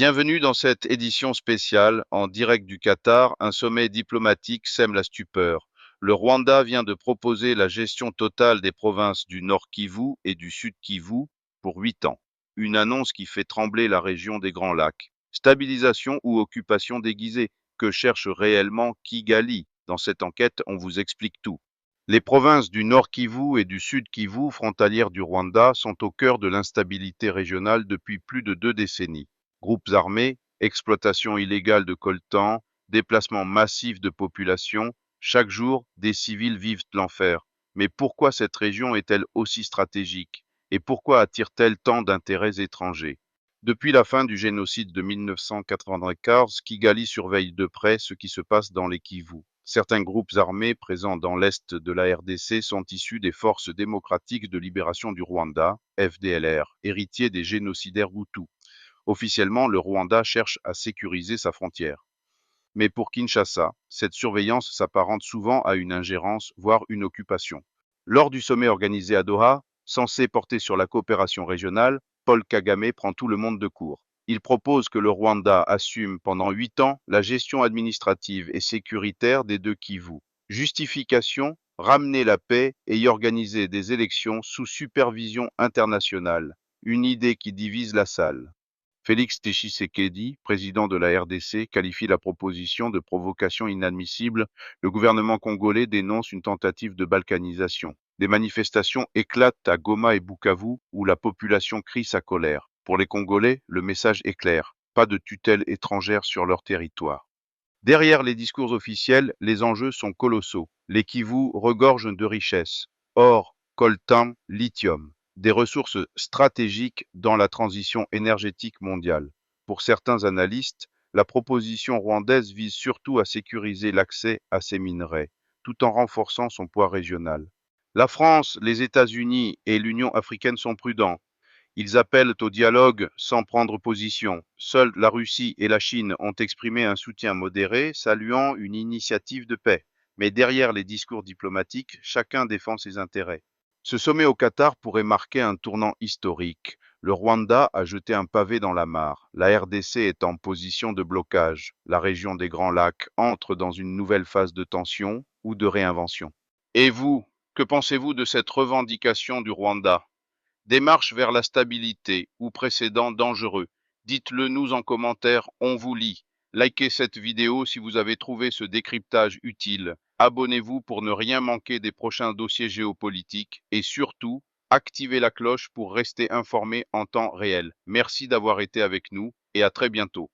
Bienvenue dans cette édition spéciale en direct du Qatar. Un sommet diplomatique sème la stupeur. Le Rwanda vient de proposer la gestion totale des provinces du Nord Kivu et du Sud Kivu pour 8 ans. Une annonce qui fait trembler la région des Grands Lacs. Stabilisation ou occupation déguisée? Que cherche réellement Kigali? Dans cette enquête, on vous explique tout. Les provinces du Nord Kivu et du Sud Kivu, frontalières du Rwanda, sont au cœur de l'instabilité régionale depuis plus de 2 décennies. Groupes armés, exploitation illégale de coltan, déplacement massif de population, chaque jour, des civils vivent l'enfer. Mais pourquoi cette région est-elle aussi stratégique? Et pourquoi attire-t-elle tant d'intérêts étrangers? Depuis la fin du génocide de 1994, Kigali surveille de près ce qui se passe dans les Kivu. Certains groupes armés présents dans l'est de la RDC sont issus des Forces démocratiques de libération du Rwanda, FDLR, héritiers des génocidaires Hutus. Officiellement, le Rwanda cherche à sécuriser sa frontière. Mais pour Kinshasa, cette surveillance s'apparente souvent à une ingérence, voire une occupation. Lors du sommet organisé à Doha, censé porter sur la coopération régionale, Paul Kagame prend tout le monde de court. Il propose que le Rwanda assume pendant 8 ans la gestion administrative et sécuritaire des deux Kivu. Justification: ramener la paix et y organiser des élections sous supervision internationale. Une idée qui divise la salle. Félix Tshisekedi, président de la RDC, qualifie la proposition de provocation inadmissible. Le gouvernement congolais dénonce une tentative de balkanisation. Des manifestations éclatent à Goma et Bukavu où la population crie sa colère. Pour les Congolais, le message est clair: pas de tutelle étrangère sur leur territoire. Derrière les discours officiels, les enjeux sont colossaux. Les Kivu regorgent de richesses: or, coltan, lithium, des ressources stratégiques dans la transition énergétique mondiale. Pour certains analystes, la proposition rwandaise vise surtout à sécuriser l'accès à ces minerais, tout en renforçant son poids régional. La France, les États-Unis et l'Union africaine sont prudents. Ils appellent au dialogue sans prendre position. Seules la Russie et la Chine ont exprimé un soutien modéré, saluant une initiative de paix. Mais derrière les discours diplomatiques, chacun défend ses intérêts. Ce sommet au Qatar pourrait marquer un tournant historique. Le Rwanda a jeté un pavé dans la mare. La RDC est en position de blocage. La région des Grands Lacs entre dans une nouvelle phase de tension ou de réinvention. Et vous, que pensez-vous de cette revendication du Rwanda? Démarche vers la stabilité ou précédent dangereux? Dites-le nous en commentaire, on vous lit. Likez cette vidéo si vous avez trouvé ce décryptage utile. Abonnez-vous pour ne rien manquer des prochains dossiers géopolitiques et surtout, activez la cloche pour rester informé en temps réel. Merci d'avoir été avec nous et à très bientôt.